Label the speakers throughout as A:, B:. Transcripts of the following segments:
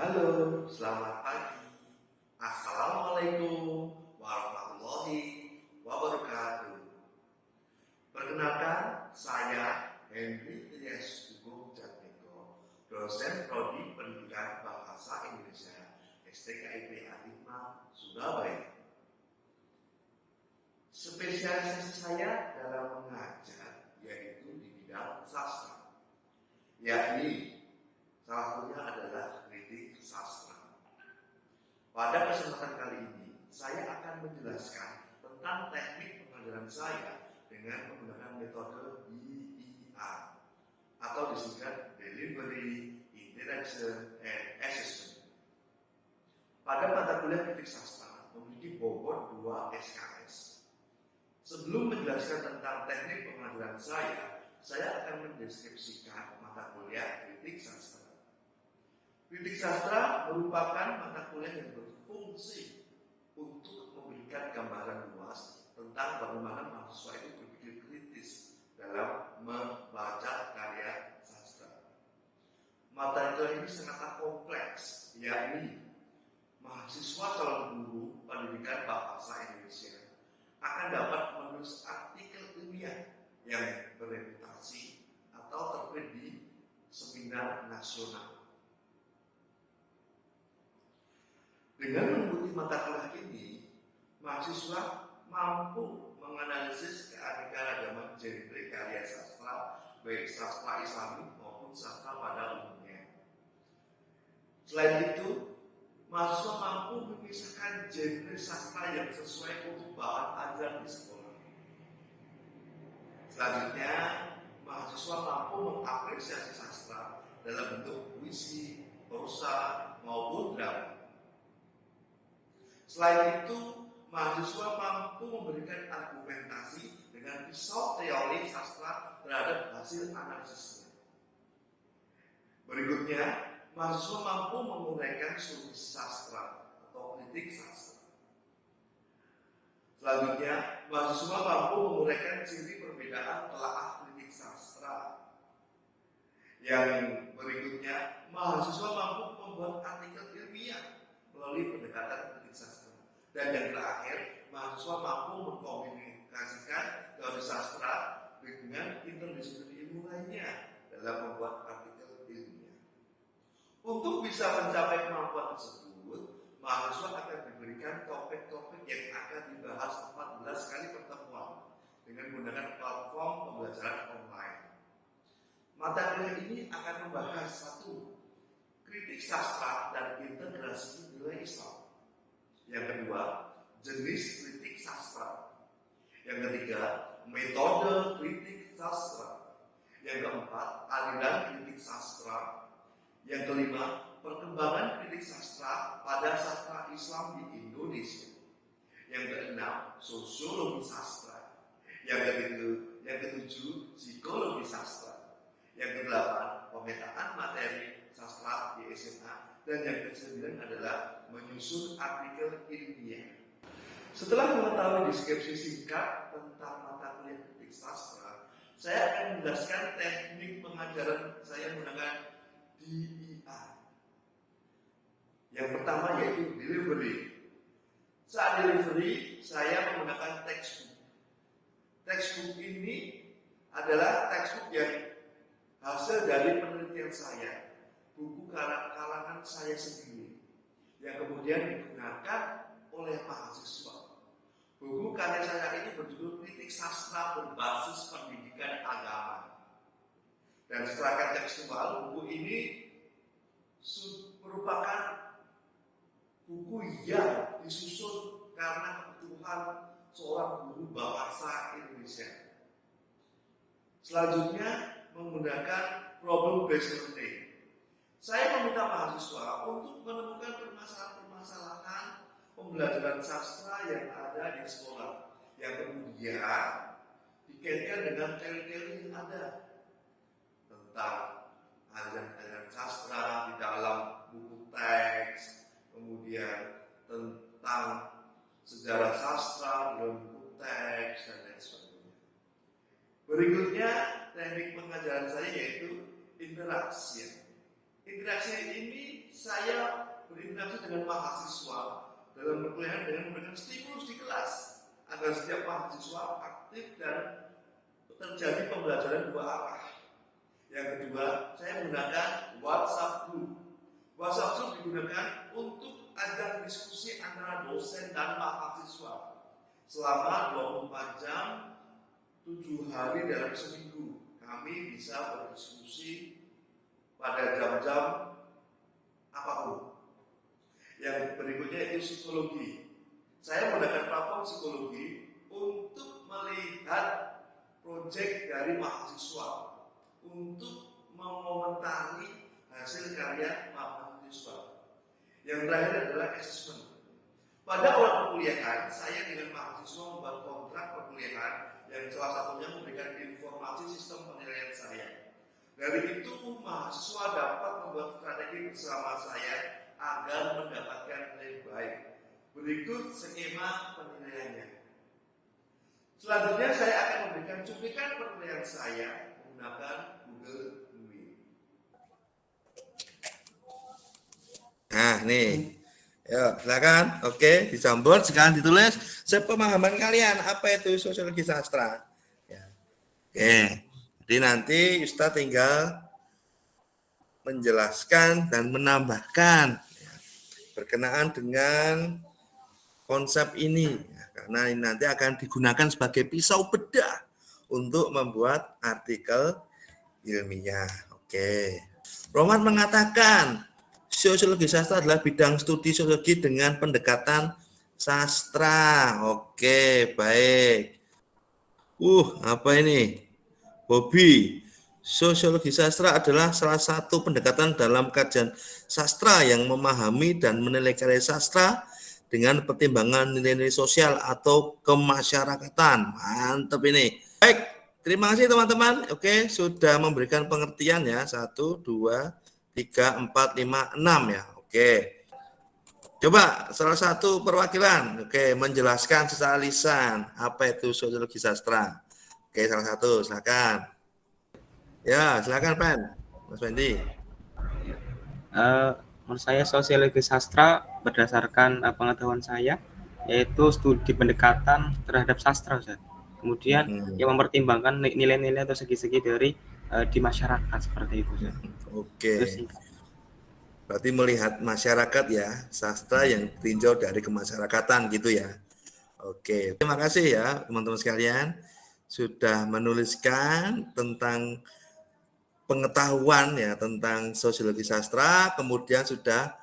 A: Halo, selamat pagi. Assalamualaikum warahmatullahi wabarakatuh. Perkenalkan, saya Henry Trias Hugo Jatmiko, dosen Prodi Pendidikan Bahasa Indonesia STKIP Atikma, Surabaya. Spesialisasi saya dalam mengajar yaitu di bidang sastra, yakni salah satunya adalah kritik sastra. Pada kesempatan kali ini, saya akan menjelaskan tentang teknik pengajaran saya dengan menggunakan metode DIA atau disingkat Delivery, Interaction, and Assessment. Pada mata kuliah kritik sastra memiliki bobot 2 SKS. Sebelum menjelaskan tentang teknik pengajaran saya akan mendeskripsikan mata kuliah kritik sastra. Kritik sastra merupakan mata kuliah yang berfungsi untuk memberikan gambaran luas tentang bagaimana mahasiswa itu berpikir kritis dalam membaca karya sastra. Mata kuliah ini sangatlah kompleks, yakni mahasiswa calon guru pendidikan bahasa Indonesia akan dapat menulis artikel ilmiah yang berreputasi atau terbit di seminar nasional. Dengan mengikuti mata kuliah ini, mahasiswa mampu menganalisis keanekaragaman genre karya sastra, baik sastra Islami maupun sastra pada umumnya. Selain itu, mahasiswa mampu memisahkan genre sastra yang sesuai untuk bahan ajar di sekolah. Selanjutnya, mahasiswa mampu mengapresiasi sastra dalam bentuk puisi, prosa, maupun drama. Selain itu, mahasiswa mampu memberikan argumentasi dengan pisau teori sastra terhadap hasil analisisnya. Berikutnya, mahasiswa mampu menguraikan solusi sastra atau kritik sastra. Selanjutnya, mahasiswa mampu menguraikan ciri perbedaan telaah kritik sastra. Yang berikutnya, mahasiswa mampu membuat artikel ilmiah melalui pendekatan kritik sastra. Dan yang terakhir, mahasiswa mampu mengkomunikasikan teori sastra dengan interdisipliner ilmu lainnya dalam membuat artikel ilmiah. Untuk bisa mencapai kemampuan tersebut, mahasiswa akan diberikan topik-topik yang akan dibahas 14 kali pertemuan dengan menggunakan platform pembelajaran online. Mata kuliah ini akan membahas 1. Kritik sastra dan integrasi nilai Islam. Yang kedua, jenis kritik sastra. Yang ketiga, metode kritik sastra. Yang keempat, aliran kritik sastra. Yang kelima, perkembangan kritik sastra pada sastra Islam di Indonesia. Yang keenam, sosiologi sastra. Yang ketujuh, psikologi sastra. Yang kedelapan, pemetaan materi sastra di SMA. Dan yang ke-9 adalah menyusun artikel ilmiah. Setelah mengetahui deskripsi singkat tentang mata kuliah kritik sastra, saya akan menjelaskan teknik pengajaran saya menggunakan DIA. Yang pertama yaitu delivery. Saat delivery, saya menggunakan textbook. Textbook ini adalah textbook yang hasil dari penelitian saya, buku karangan saya sendiri, yang kemudian digunakan oleh mahasiswa. Buku karya saya ini berjudul Kritik Sastra Berbasis Pendidikan Agama. Dan secara tekstual, buku ini merupakan buku yang disusun karena kebutuhan seorang guru bahasa Indonesia. Selanjutnya, menggunakan problem based learning. Saya meminta mahasiswa untuk menemukan permasalahan-permasalahan pembelajaran sastra yang ada di sekolah, yang kemudian dikaitkan dengan teori-teori yang ada tentang aliran-aliran sastra di dalam buku teks, kemudian tentang sejarah sastra di dalam buku teks, dan lain sebagainya. Berikutnya, teknik pengajaran saya yaitu interaksi. Interaksi ini saya berinteraksi dengan mahasiswa dalam perkuliahan dengan memberikan stimulus di kelas agar setiap mahasiswa aktif dan terjadi pembelajaran dua arah. Yang kedua, saya menggunakan WhatsApp Group. WhatsApp Group digunakan untuk ajang diskusi antara dosen dan mahasiswa selama 24 jam, 7 hari dalam seminggu. Kami bisa berdiskusi pada jam-jam apapun. Yang berikutnya itu psikologi. Saya menggunakan platform psikologi untuk melihat proyek dari mahasiswa, untuk mengomentari hasil karya mahasiswa. Yang terakhir adalah assessment. Pada awal perkuliahan, saya dengan mahasiswa membuat kontrak perkuliahan yang salah satunya memberikan informasi sistem penilaian saya. Dari itu, mahasiswa dapat membuat strategi bersama saya agar mendapatkan nilai baik. Berikut skema penilaiannya. Selanjutnya, saya akan memberikan cuplikan penilaian saya menggunakan Google Meet. Nah, nih. Ya, silakan. Oke, dicampur. Sekarang ditulis sepemahaman kalian apa itu sosiologi sastra. Ya. Oke. Jadi nanti Ustadz tinggal menjelaskan dan menambahkan ya, berkenaan dengan konsep ini ya, karena ini nanti akan digunakan sebagai pisau bedah untuk membuat artikel ilmiah. Oke. Roman mengatakan sosiologi sastra adalah bidang studi sosiologi dengan pendekatan sastra. Oke, baik. Apa ini? Hobi. Sosiologi sastra adalah salah satu pendekatan dalam kajian sastra yang memahami dan menilai karya sastra dengan pertimbangan nilai-nilai sosial atau kemasyarakatan. Mantap ini. Baik, terima kasih teman-teman. Oke, sudah memberikan pengertian ya. 1, 2, 3, 4, 5, 6 ya. Oke. Coba salah satu perwakilan menjelaskan secara lisan apa itu sosiologi sastra. Oke, salah satu silakan. Ya, silakan Pen. Mas Wendy.
B: Menurut saya sosiologi sastra berdasarkan pengetahuan saya yaitu studi pendekatan terhadap sastra, Ustaz. Kemudian yang mempertimbangkan nilai-nilai atau segi-segi dari di masyarakat seperti itu, Ustaz.
A: Oke. Berarti melihat masyarakat ya, sastra yang tinjau dari kemasyarakatan gitu ya. Oke, terima kasih ya teman-teman sekalian sudah menuliskan tentang pengetahuan ya tentang sosiologi sastra, kemudian sudah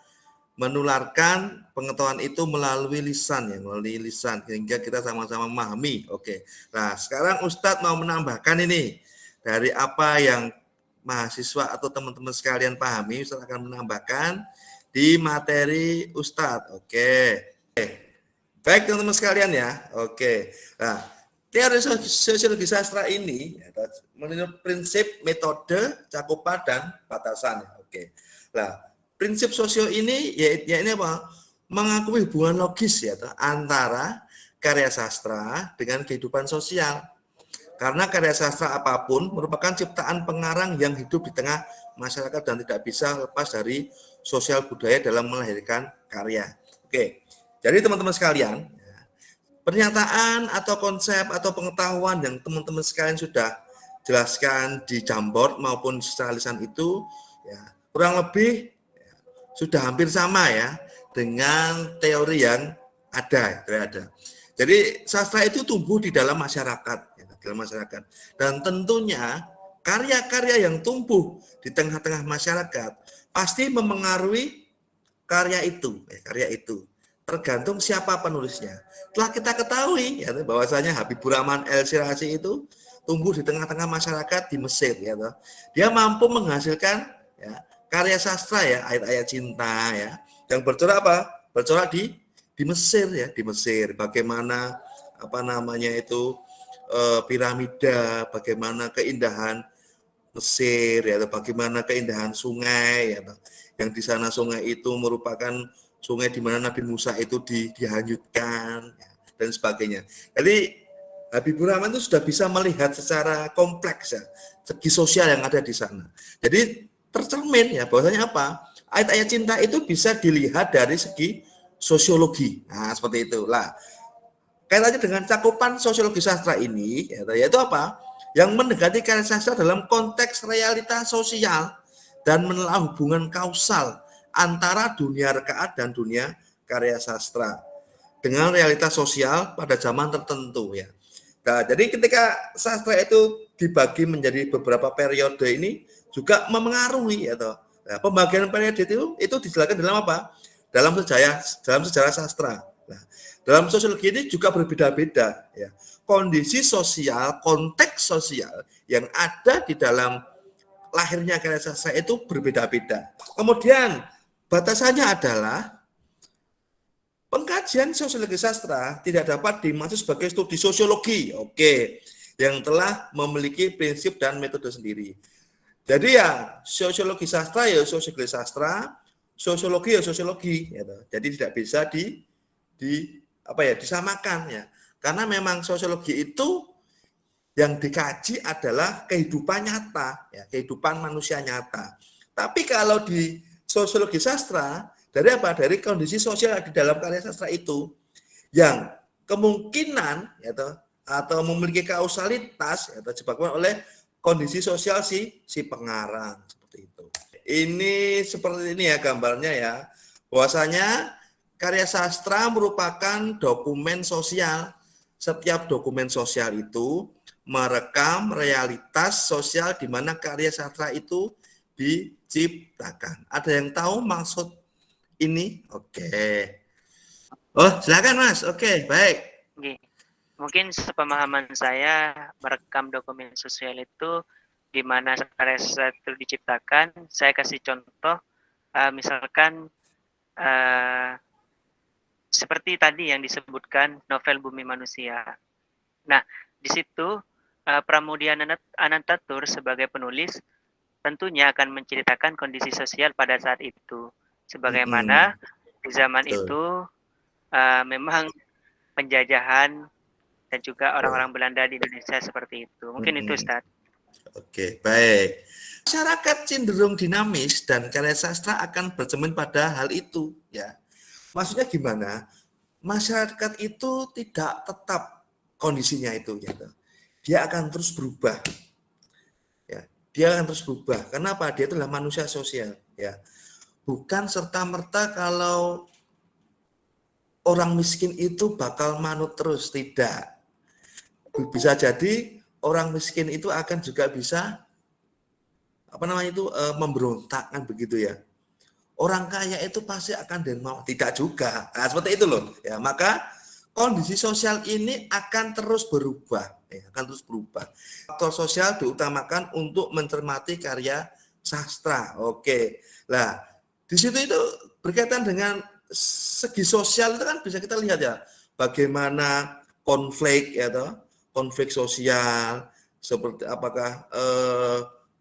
A: menularkan pengetahuan itu melalui lisan ya, melalui lisan sehingga kita sama-sama memahami. Oke. Nah, sekarang Ustadz mau menambahkan ini dari apa yang mahasiswa atau teman-teman sekalian pahami, Ustadz akan menambahkan di materi Ustadz. Oke. Baik teman-teman sekalian ya. Oke. Nah, teori sosiologi sastra ini menurut prinsip, metode, cakupan dan batasan. Oke. Nah, prinsip sosio ini ya ini apa? Mengakui hubungan logis ya antara karya sastra dengan kehidupan sosial. Karena karya sastra apapun merupakan ciptaan pengarang yang hidup di tengah masyarakat dan tidak bisa lepas dari sosial budaya dalam melahirkan karya. Oke, jadi teman-teman sekalian, pernyataan atau konsep atau pengetahuan yang teman-teman sekalian sudah jelaskan di Jamboard maupun secara lisan itu, ya, kurang lebih ya, sudah hampir sama ya dengan teori yang ada. Jadi sastra itu tumbuh di dalam masyarakat. Dan tentunya karya-karya yang tumbuh di tengah-tengah masyarakat pasti memengaruhi karya itu. Tergantung siapa penulisnya. Telah kita ketahui ya, bahwasanya Habibur Rahman El-Shirazi itu tumbuh di tengah-tengah masyarakat di Mesir. Ya, dia mampu menghasilkan ya, karya sastra ya, ayat-ayat cinta ya, yang bercorak apa? Bercorak di Mesir ya, di Mesir. Bagaimana piramida, bagaimana keindahan Mesir, ya, bagaimana keindahan sungai, ya, yang di sana sungai itu merupakan sungai di mana Nabi Musa itu dihanyutkan, ya, dan sebagainya. Jadi Habibur Rahman itu sudah bisa melihat secara kompleks ya, segi sosial yang ada di sana. Jadi tercermin ya bahwasanya apa?
C: ayat-ayat cinta itu bisa dilihat dari segi sosiologi. Nah, seperti itu. Lah, kaitannya dengan cakupan sosiologi sastra ini, yaitu apa? Yang mendekati karya sastra dalam konteks realitas sosial dan menelaah hubungan kausal antara dunia rekaat dan dunia karya sastra dengan realitas sosial pada zaman tertentu ya. Nah, jadi ketika sastra itu dibagi menjadi beberapa periode ini juga memengaruhi ya toh. Nah, pembagian periode itu dijelaskan dalam apa? Dalam sejarah sastra. Nah, dalam sosiologi ini juga berbeda-beda ya. Kondisi sosial, konteks sosial yang ada di dalam lahirnya karya sastra itu berbeda-beda. Kemudian batasannya adalah pengkajian sosiologi sastra tidak dapat dimaksud sebagai studi sosiologi, yang telah memiliki prinsip dan metode sendiri. Jadi ya sosiologi sastra ya sosiologi sastra, sosiologi ya sosiologi, gitu. Jadi tidak bisa disamakan ya. Karena memang sosiologi itu yang dikaji adalah kehidupan nyata, ya, kehidupan manusia nyata. Tapi kalau di sosiologi sastra dari apa? Dari kondisi sosial di dalam karya sastra itu yang kemungkinan ya, atau memiliki kausalitas ya, disebabkan oleh kondisi sosial si pengarang seperti itu. Ini seperti ini ya gambarnya ya. Bahwasanya karya sastra merupakan dokumen sosial. Setiap dokumen sosial itu merekam realitas sosial di mana karya sastra itu diciptakan. Ada yang tahu maksud ini? Oke. Oh, silakan Mas. Oke, baik.
D: Oke. Mungkin sepemahaman saya merekam dokumen sosial itu di mana karya sastra itu diciptakan. Saya kasih contoh, misalkan seperti tadi yang disebutkan novel Bumi Manusia. Nah, di situ Pramudia Anantatur sebagai penulis tentunya akan menceritakan kondisi sosial pada saat itu. Sebagaimana di zaman itu memang penjajahan dan juga orang-orang Belanda di Indonesia seperti itu. Mungkin itu, Ustaz.
C: Oke, baik. Masyarakat cenderung dinamis dan karya sastra akan bercermin pada hal itu, ya. Maksudnya gimana? Masyarakat itu tidak tetap kondisinya itu, gitu. Dia akan terus berubah. Ya, dia akan terus berubah. Kenapa? Dia adalah manusia sosial, ya. Bukan serta-merta kalau orang miskin itu bakal manut terus, tidak. Bisa jadi orang miskin itu akan juga bisa memberontak kan begitu ya. Orang kaya itu pasti akan dan mau, tidak juga. Nah, seperti itu loh. Ya, maka kondisi sosial ini akan terus berubah, ya, akan terus berubah. Faktor sosial diutamakan untuk mencermati karya sastra. Oke. Lah, di situ itu berkaitan dengan segi sosial itu kan bisa kita lihat ya, bagaimana konflik ya toh, konflik sosial seperti apakah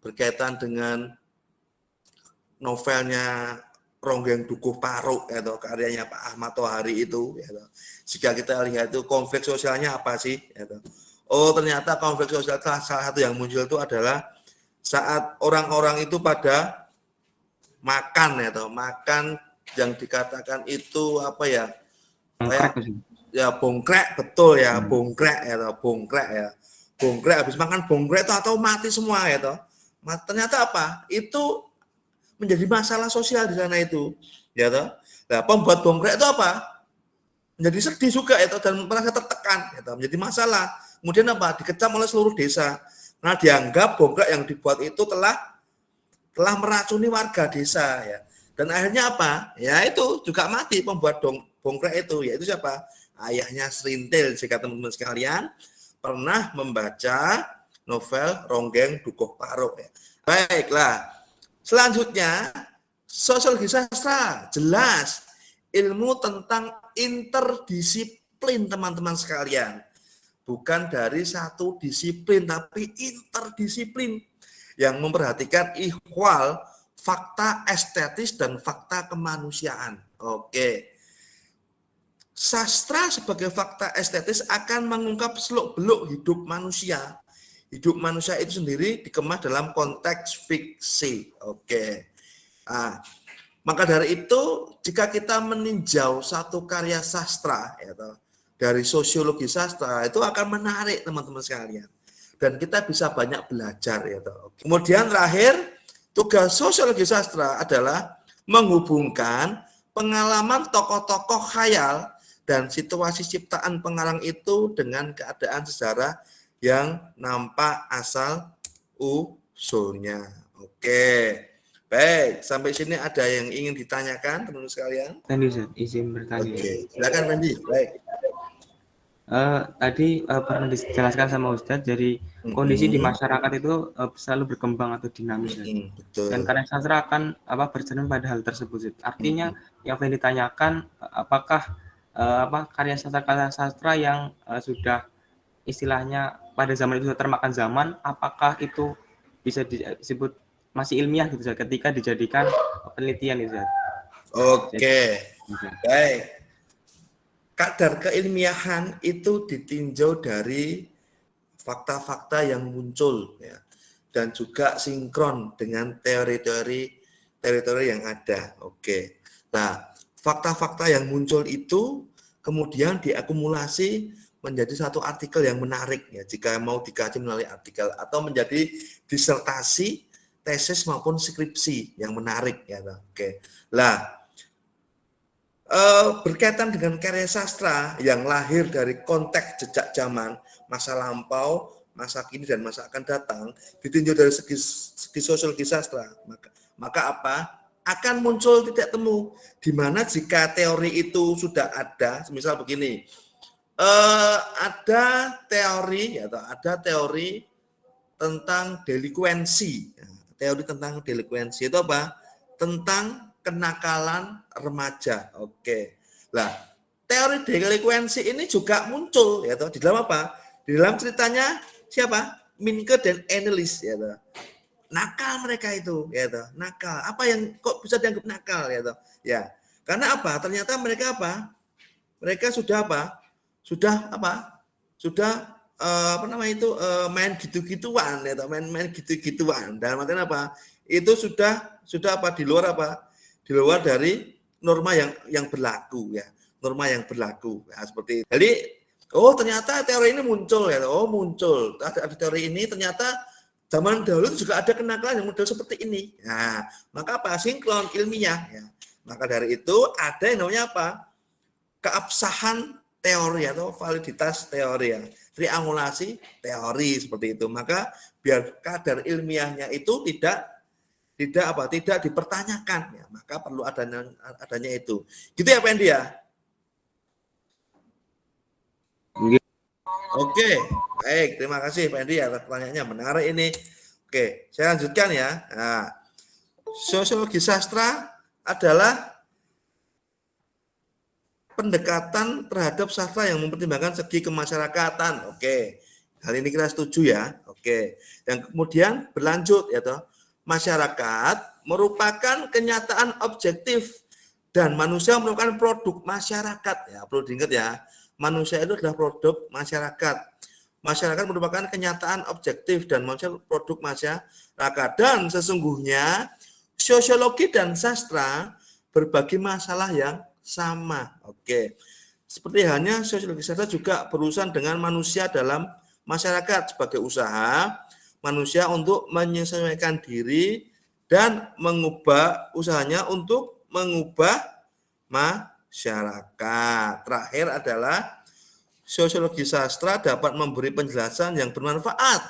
C: berkaitan dengan novelnya Ronggeng Dukuh Paruk ya toh, karyanya Pak Ahmad Tohari itu ya toh. Jika kita lihat itu konflik sosialnya apa sih ya toh. Oh, ternyata konflik sosial salah satu yang muncul itu adalah saat orang-orang itu pada makan ya toh, makan yang dikatakan itu apa ya? Kayak ya bongkrek, betul ya, bongkrek ya toh, bongkrek ya. Bongkrek habis makan bongkrek itu atau mati semua ya toh. Ternyata apa? Itu menjadi masalah sosial di sana itu, ya toh. Nah, pembuat bongkrek itu apa? Menjadi sedih juga ya toh, dan merasa tertekan, ya toh, menjadi masalah. Kemudian apa? Dikecam oleh seluruh desa. Nah, dianggap bongkrek yang dibuat itu telah meracuni warga desa ya. Dan akhirnya apa? Ya itu juga mati pembuat bongkrek itu, yaitu siapa? Ayahnya Srintil. Jika teman-teman sekalian pernah membaca novel Ronggeng Dukuh Paruk ya. Baiklah. Selanjutnya, sosiologi sastra jelas ilmu tentang interdisiplin teman-teman sekalian. Bukan dari satu disiplin, tapi interdisiplin yang memperhatikan ihwal, fakta estetis, dan fakta kemanusiaan. Oke. Sastra sebagai fakta estetis akan mengungkap seluk-beluk hidup manusia. Hidup manusia itu sendiri dikemas dalam konteks fiksi. Oke. Nah, Maka dari itu, jika kita meninjau satu karya sastra, ya, dari sosiologi sastra, itu akan menarik teman-teman sekalian. Dan kita bisa banyak belajar. Ya, kemudian terakhir, tugas sosiologi sastra adalah menghubungkan pengalaman tokoh-tokoh khayal dan situasi ciptaan pengarang itu dengan keadaan sejarah yang nampak asal usulnya. Oke. Baik, sampai sini ada yang ingin ditanyakan teman-teman sekalian?
B: Tadi Ustaz, izin bertanya.
C: Oke, silakan Fendi. Baik.
B: Tadi pernah dijelaskan sama Ustadz, jadi kondisi di masyarakat itu selalu berkembang atau dinamis.
C: Betul.
B: Dan karya sastra akan berjalan pada hal tersebut. Artinya yang Fendi tanyakan, apakah karya sastra yang sudah istilahnya pada zaman itu sudah termakan zaman, apakah itu bisa disebut masih ilmiah gitu ketika dijadikan penelitian itu.
C: Oke. Baik. Kadar keilmiahan itu ditinjau dari fakta-fakta yang muncul ya, dan juga sinkron dengan teori-teori yang ada. Oke. Nah, fakta-fakta yang muncul itu kemudian diakumulasi menjadi satu artikel yang menarik ya, jika mau dikaji melalui artikel atau menjadi disertasi, tesis maupun skripsi yang menarik ya. Oke. Lah, berkaitan dengan karya sastra yang lahir dari konteks jejak zaman, masa lampau, masa kini dan masa akan datang, ditinjau dari segi sosiologi sastra, maka apa? Akan muncul titik temu di mana jika teori itu sudah ada, misal begini, ada teori tentang delikuensi. Teori tentang delikuensi itu apa? Tentang kenakalan remaja. Oke. Lah, teori delikuensi ini juga muncul ya toh, di dalam apa? Di dalam ceritanya siapa? Minke dan Annelies ya toh. Nakal mereka itu ya toh. Nakal. Apa yang kok bisa dianggap nakal ya toh? Ya. Karena apa? Ternyata mereka apa? Mereka sudah apa? Sudah main gitu-gituan ya toh, main gitu-gituan. Dalam artian apa? Itu sudah apa? Di luar apa? Di luar dari norma yang berlaku ya, norma yang berlaku ya, seperti itu. Jadi ternyata teori ini muncul ya, muncul ada teori ini, ternyata zaman dahulu juga ada kenakalan yang model seperti ini. Nah, maka apa? Sinkron ilmiah ya. Maka dari itu ada yang namanya apa? Keabsahan teori atau validitas teori ya, triangulasi teori seperti itu. Maka biar kadar ilmiahnya itu tidak dipertanyakan ya, maka perlu adanya itu. Gitu ya Pendi ya? Oke, baik, terima kasih Pendi atas pertanyaannya, menarik ini. Oke, saya lanjutkan ya. Nah, sosiologi sastra adalah pendekatan terhadap sastra yang mempertimbangkan segi kemasyarakatan. Oke, hal ini kita setuju ya. Oke, yang kemudian berlanjut ya toh. Masyarakat merupakan kenyataan objektif dan manusia merupakan produk masyarakat ya, perlu diingat ya, manusia itu adalah produk masyarakat. Masyarakat merupakan kenyataan objektif dan manusia produk masyarakat, dan sesungguhnya sosiologi dan sastra berbagi masalah yang sama. Oke, seperti halnya sosiologi sastra juga berurusan dengan manusia dalam masyarakat sebagai usaha manusia untuk menyesuaikan diri dan mengubah usahanya untuk mengubah masyarakat. Terakhir adalah sosiologi sastra dapat memberi penjelasan yang bermanfaat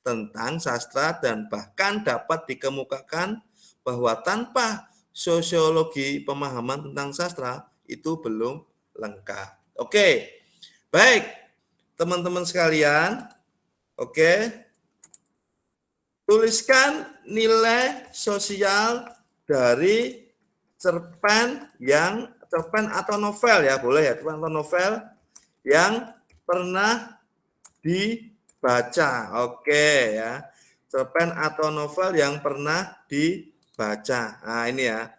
C: tentang sastra dan bahkan dapat dikemukakan bahwa tanpa sosiologi pemahaman tentang sastra itu belum lengkap. Oke, baik teman-teman sekalian. Oke. Tuliskan nilai sosial dari cerpen atau novel ya, boleh ya, cerpen atau novel yang pernah dibaca. Oke ya, cerpen atau novel yang pernah dibaca. Nah ini ya.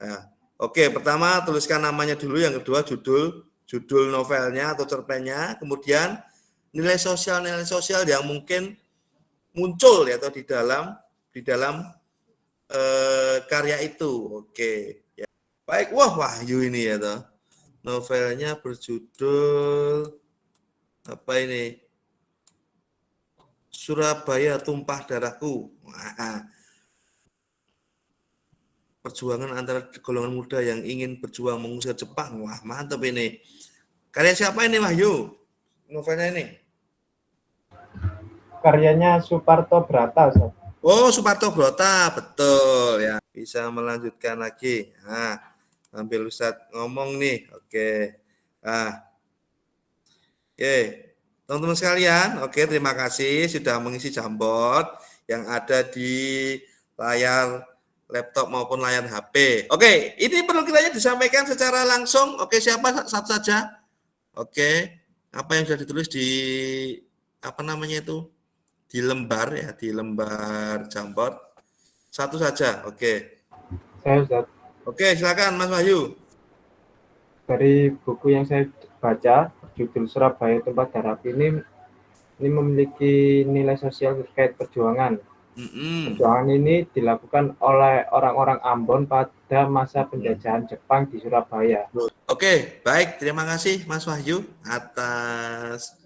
C: Nah, oke, pertama tuliskan namanya dulu, yang kedua judul novelnya atau cerpennya, kemudian nilai sosial yang mungkin muncul ya, atau di dalam karya itu. Oke. Ya. Baik, wah Wahyu ini ya toh. Novelnya berjudul apa ini? Surabaya Tumpah Darahku. Nah, perjuangan antara golongan muda yang ingin berjuang mengusir Jepang. Wah, mantap ini. Karya siapa ini Wahyu? Novelnya ini?
E: Karyanya Suparto Brata, Ustaz.
C: Oh, Suparto Brota, betul ya. Bisa melanjutkan lagi. Nah, sambil Ustadz ngomong nih. Oke. Nah, oke. Teman-teman sekalian, oke, terima kasih sudah mengisi Jamboard yang ada di layar laptop maupun layar HP. Oke, ini perlu kiranya disampaikan secara langsung. Oke, siapa satu saja? Oke. Apa yang sudah ditulis di apa namanya itu? Di lembar ya, di lembar Jamboard. Satu saja. Oke.
E: Saya, Ustaz,
C: Oke, silakan Mas Wahyu.
E: dari buku yang saya baca, berjudul Surabaya Tumpah Darahku ini memiliki nilai sosial terkait perjuangan. Perjuangan ini dilakukan oleh orang-orang Ambon pada masa penjajahan Jepang di Surabaya.
C: Oke, baik. Terima kasih Mas Wahyu atas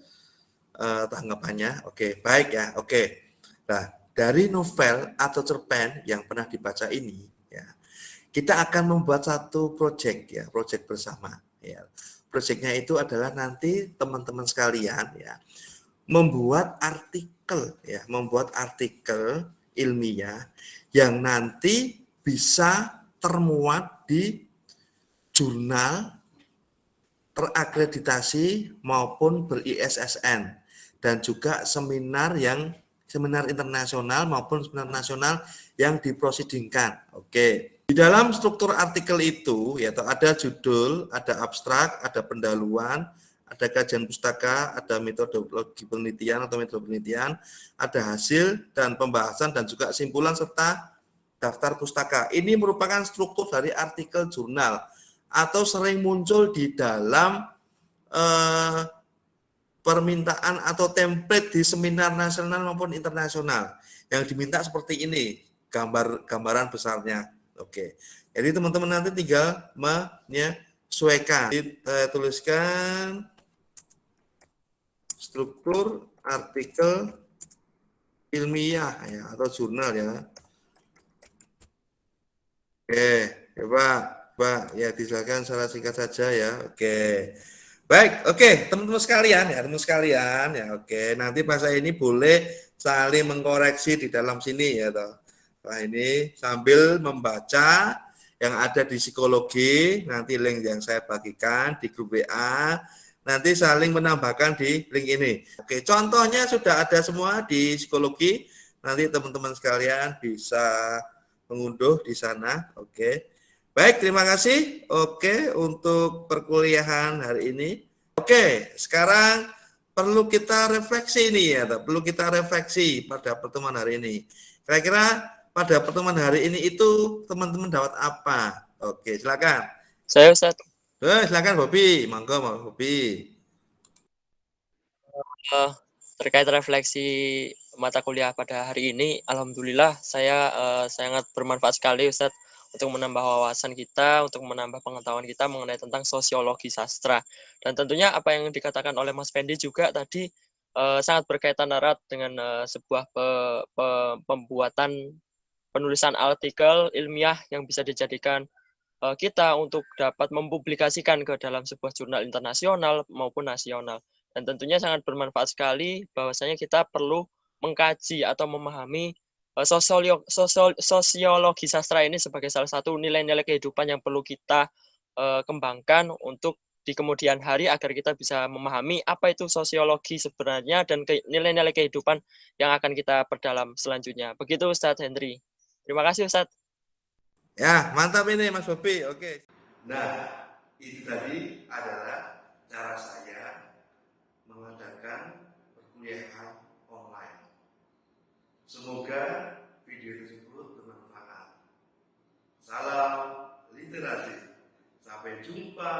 C: tanggapannya. Oke, baik ya. Oke. Nah, dari novel atau cerpen yang pernah dibaca ini, ya, kita akan membuat satu proyek ya, proyek bersama. Ya. Proyeknya itu adalah nanti teman-teman sekalian ya membuat artikel ya, membuat artikel ilmiah yang nanti bisa termuat di jurnal terakreditasi maupun ber-ISSN dan juga seminar internasional maupun seminar nasional yang diprosidingkan. Oke. Di dalam struktur artikel itu yaitu ada judul, ada abstrak, ada pendahuluan, ada kajian pustaka, ada metodologi penelitian atau metode penelitian, ada hasil dan pembahasan dan juga simpulan serta daftar pustaka. Ini merupakan struktur dari artikel jurnal atau sering muncul di dalam permintaan atau template di seminar nasional maupun internasional. Yang diminta seperti ini, gambaran besarnya. Oke. Jadi teman-teman nanti tinggal menyesuaikan. Saya tuliskan struktur artikel ilmiah ya atau jurnal ya. Oke, coba Pak, ya silakan secara singkat saja ya. Oke. Baik, oke, teman-teman sekalian ya, oke. Nanti pas saya ini boleh saling mengkoreksi di dalam sini ya toh. Nah, ini sambil membaca yang ada di psikologi, nanti link yang saya bagikan di grup WA, nanti saling menambahkan di link ini. Oke, contohnya sudah ada semua di psikologi. Nanti teman-teman sekalian bisa mengunduh di sana. Oke. Baik, terima kasih. Oke, untuk perkuliahan hari ini. Oke, sekarang perlu kita refleksi ini ya, perlu kita refleksi pada pertemuan hari ini. Kira-kira pada pertemuan hari ini itu teman-teman dapat apa? Oke, silakan.
F: Saya Ustaz,
C: Silakan Bobi, monggo Bobi.
F: terkait refleksi mata kuliah pada hari ini, alhamdulillah saya sangat bermanfaat sekali Ustaz untuk menambah wawasan kita, untuk menambah pengetahuan kita mengenai tentang sosiologi sastra. Dan tentunya apa yang dikatakan oleh Mas Fendi juga tadi sangat berkaitan erat dengan sebuah pembuatan penulisan artikel ilmiah yang bisa dijadikan kita untuk dapat mempublikasikan ke dalam sebuah jurnal internasional maupun nasional. Dan tentunya sangat bermanfaat sekali bahwasanya kita perlu mengkaji atau memahami sosiologi sastra ini sebagai salah satu nilai-nilai kehidupan yang perlu kita kembangkan untuk di kemudian hari agar kita bisa memahami apa itu sosiologi sebenarnya dan nilai-nilai kehidupan yang akan kita perdalam selanjutnya. Begitu Ustadz Henry. Terima kasih Ustadz.
C: Ya, mantap ini Mas Bobi. Oke.
A: Nah, itu tadi adalah cara saya mengadakan perkuliahan online. Semoga video tersebut bermanfaat. Salam literasi. Sampai jumpa.